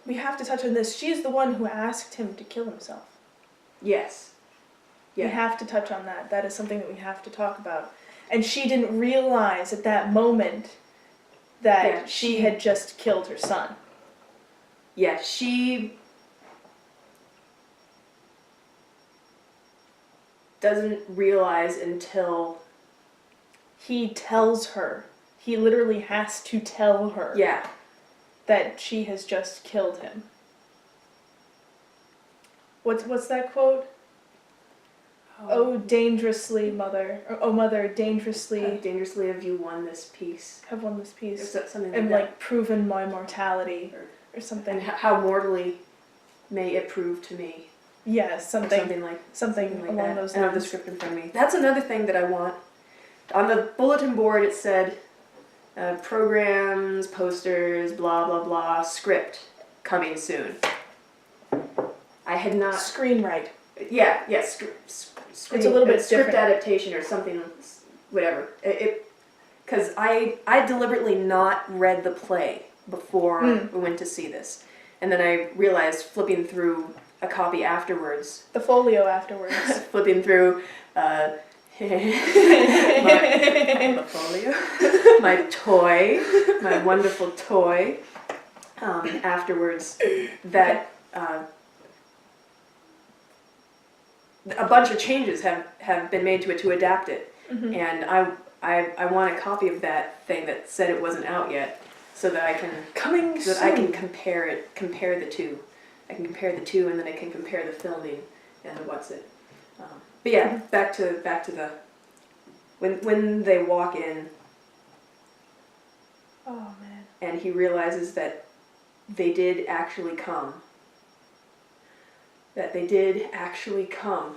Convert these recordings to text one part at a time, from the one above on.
we have to touch on this. She's the one who asked him to kill himself. Yes. Yeah. We have to touch on that. That is something that we have to talk about. And she didn't realize at that moment that she had just killed her son. Yeah, she doesn't realize until he tells her. He literally has to tell her. Yeah. That she has just killed him. What's that quote? Oh, dangerously, mother. Or, oh, mother, dangerously. Dangerously have you won this peace. Have won this peace. Or something like and that. like proven my mortality. Or something. And how mortally may it prove to me. Yeah, something something along that. those lines. I have the script in front of me. That's another thing that I want. On the bulletin board it said, programs, posters, blah, blah, blah, script coming soon. I had not... Screenwrite. Yeah, it's a little bit script different. adaptation or something, whatever. Because I deliberately not read the play before we went to see this. And then I realized, flipping through a copy afterwards... The folio afterwards. flipping through... my folio. My toy. My wonderful toy. Afterwards, that... a bunch of changes have been made to it to adapt it, and I want a copy of that thing that said it wasn't out yet, so that I can I can compare the two. I can compare the two, and then I can compare the filming and the what's it. But yeah, back to the when they walk in. Oh man! And he realizes that they did actually come. That they did actually come.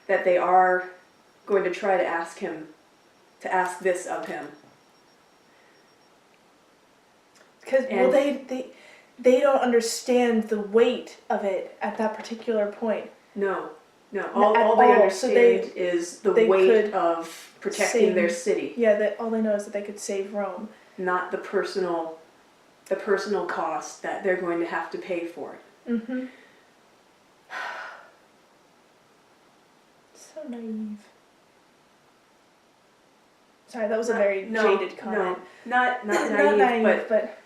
That they are going to try to ask this of him. Because they don't understand the weight of it at that particular point. No. All they understand is the weight of protecting their city. Yeah, all they know is that they could save Rome. Not the personal cost that they're going to have to pay for it. So naive. Sorry, that was a very jaded comment. No, not naive, but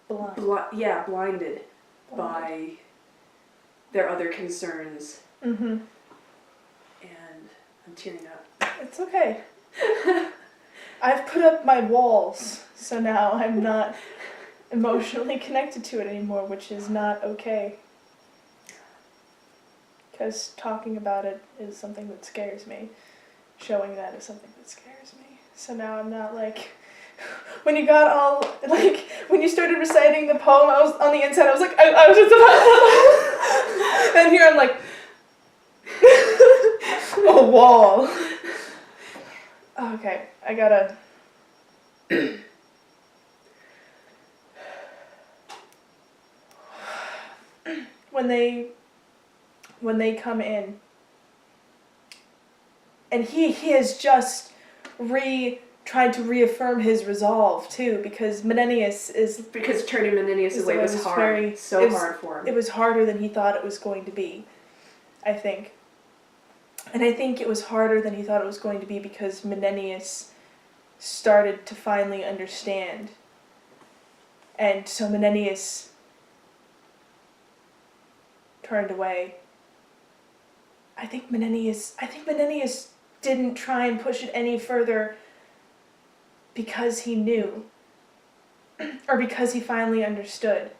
blind. Blinded by their other concerns. And I'm tearing up. It's okay. I've put up my walls, so now I'm not emotionally connected to it anymore, which is not okay. Because talking about it is something that scares me. Showing that is something that scares me. So now I'm not like... When you got all... Like, when you started reciting the poem, I was on the inside, I was like... I was just about... And here I'm like... A wall. Okay, I gotta... When they come in, and he has just tried to reaffirm his resolve too, because Menenius is... Because turning Menenius away was hard, hard for him. It was harder than he thought it was going to be, I think. And I think it was harder than he thought it was going to be because Menenius started to finally understand. And so Menenius turned away. I think Menenius didn't try and push it any further because he knew, or because he finally understood.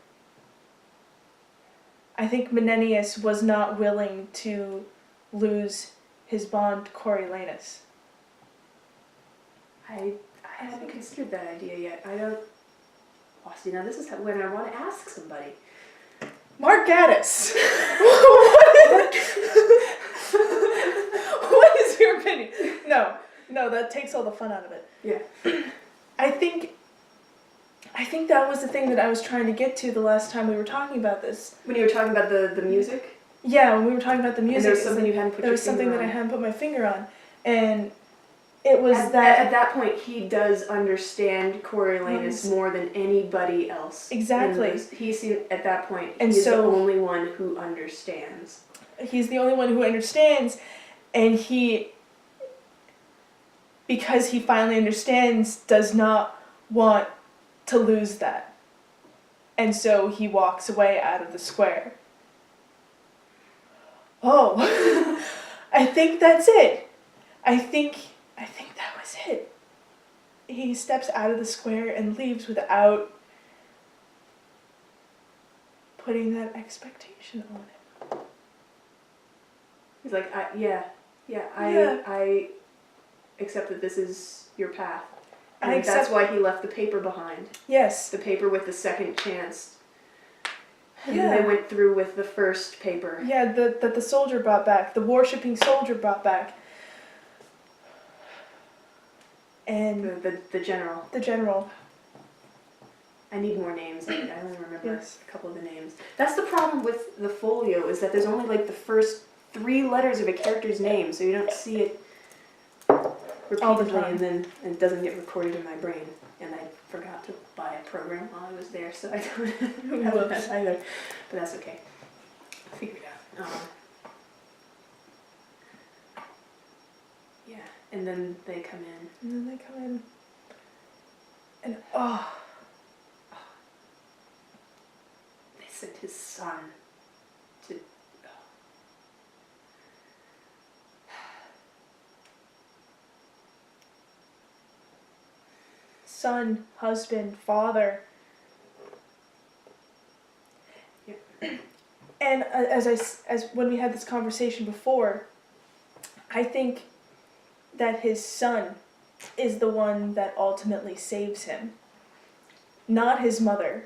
I think Menenius was not willing to lose his bond to Coriolanus. I haven't considered that idea yet. I don't... Well, see, now this is when I want to ask somebody. Mark Gaddis! What is your opinion? No, that takes all the fun out of it. Yeah. I think that was the thing that I was trying to get to the last time we were talking about this. When you were talking about the music? Yeah, when we were talking about the music. And there was something you hadn't put your finger on. There was something that I hadn't put my finger on. And it was at that that point he does understand Coriolanus more than anybody else. exactly. He's at that point And he's so the only one who understands. he's the only one who understands, and because he finally understands, does not want to lose that. And so he walks away out of the square. Oh, I think that's it. I think that was it. He steps out of the square and leaves without putting that expectation on it. He's like, I accept that this is your path. And that's why he left the paper behind. Yes. The paper with the second chance. And Yeah. then they went through with the first paper. Yeah, that the soldier brought back, the worshipping soldier brought back. And The general. the general. I need more names. I only remember Yes. a couple of the names. That's the problem with the folio, is that there's only like the first 3 letters of a character's name, so you don't see it repeatedly, time. and then it doesn't get recorded in my brain. And I forgot to buy a program while I was there, so I don't have that either. But that's okay. I'll figure it out. Yeah, and then they come in. And then they come in. And They sent his son to. son, husband, father. Yep. And as when we had this conversation before, I think that his son is the one that ultimately saves him, not his mother.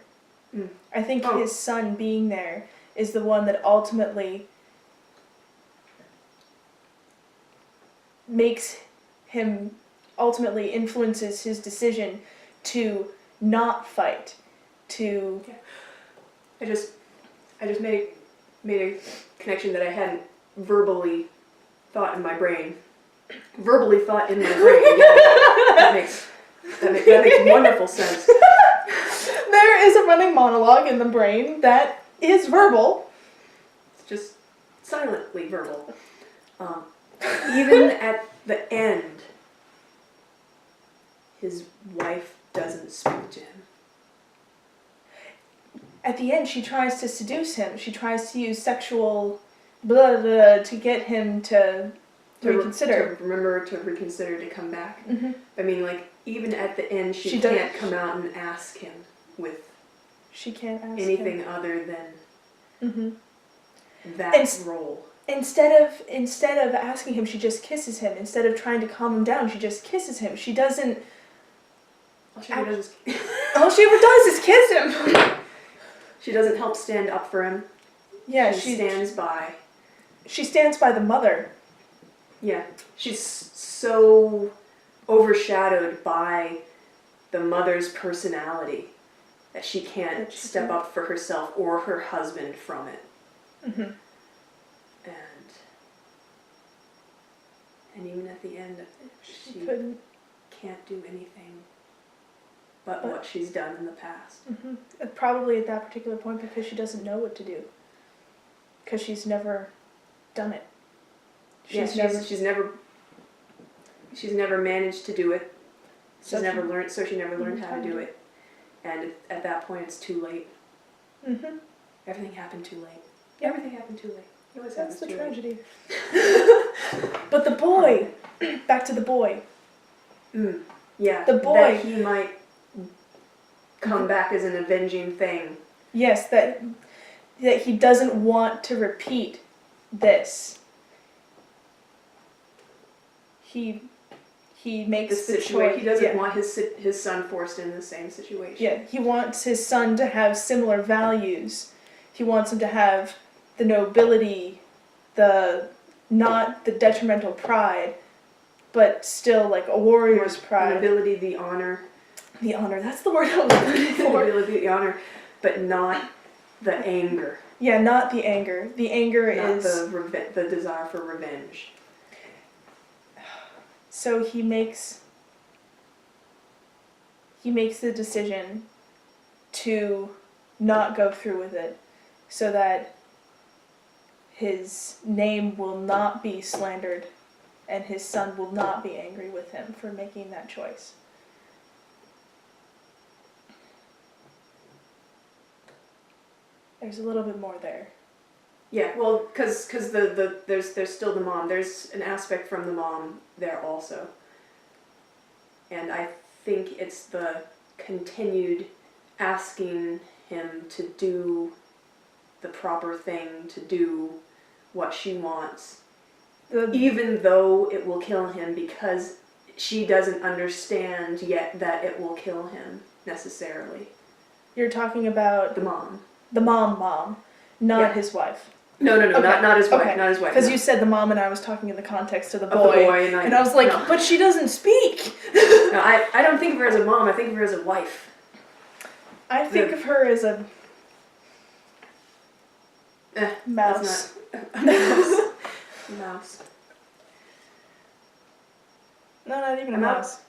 Mm. I think his son being there is the one that ultimately influences his decision to not fight, to... Yeah. I just made a connection that I hadn't verbally thought in my brain. Verbally thought in my brain. Yeah, that makes wonderful sense. There is a running monologue in the brain that is verbal. It's just silently verbal. Even at the end, his wife doesn't speak to him. At the end, she tries to seduce him. She tries to use sexual blah, blah, to get him to reconsider. To remember to reconsider, to come back. Mm-hmm. I mean, like, even at the end, she doesn't- can't come out and ask him with She can't ask anything him. other than Mm-hmm. that role. Instead of asking him, she just kisses him. Instead of trying to calm him down, she just kisses him. She doesn't... All she ever does is All she ever does is kiss him. she doesn't help stand up for him. Yeah, she stands by. She stands by the mother. Yeah, she's so overshadowed by the mother's personality that she can't step up for herself or her husband from it. Mm-hmm. And even at the end, she couldn't. can't do anything but what she's done in the past. Mm-hmm. Probably at that particular point because she doesn't know what to do. Because she's never done it. She's never managed to do it. She never learned how to do it. And at that point, it's too late. Mm-hmm. Everything happened too late. Yep. Everything happened too late. It always That's happens the too late. tragedy. But the boy, back to the boy. Yeah. The boy. That he might come back as an avenging thing. Yes, that he doesn't want to repeat this. He makes the choice. He doesn't want his son forced into the same situation. Yeah, he wants his son to have similar values. He wants him to have the nobility, not the detrimental pride, but still like a warrior's pride. The nobility, the honor. The honor, that's the word I was looking The for. nobility, the honor, but not the anger. Yeah, not the anger. The anger Not is... the desire for revenge. So he makes the decision to not go through with it so that his name will not be slandered and his son will not be angry with him for making that choice. There's a little bit more there. Yeah, well, because there's still the mom. There's an aspect from the mom there also. And I think it's the continued asking him to do the proper thing, to do what she wants, even though it will kill him, because she doesn't understand yet that it will kill him necessarily. You're talking about The mom. the mom, not Yeah. his wife. No, Okay. not his wife, Okay. not his wife. Because no. you said the mom and I was talking in the context of the Of boy. the boy, and I was like, no. but she doesn't speak. No, I don't think of her as a mom, I think of her as a wife. I think of her as a mouse. Mouse. No, not even a I'm out. mouse.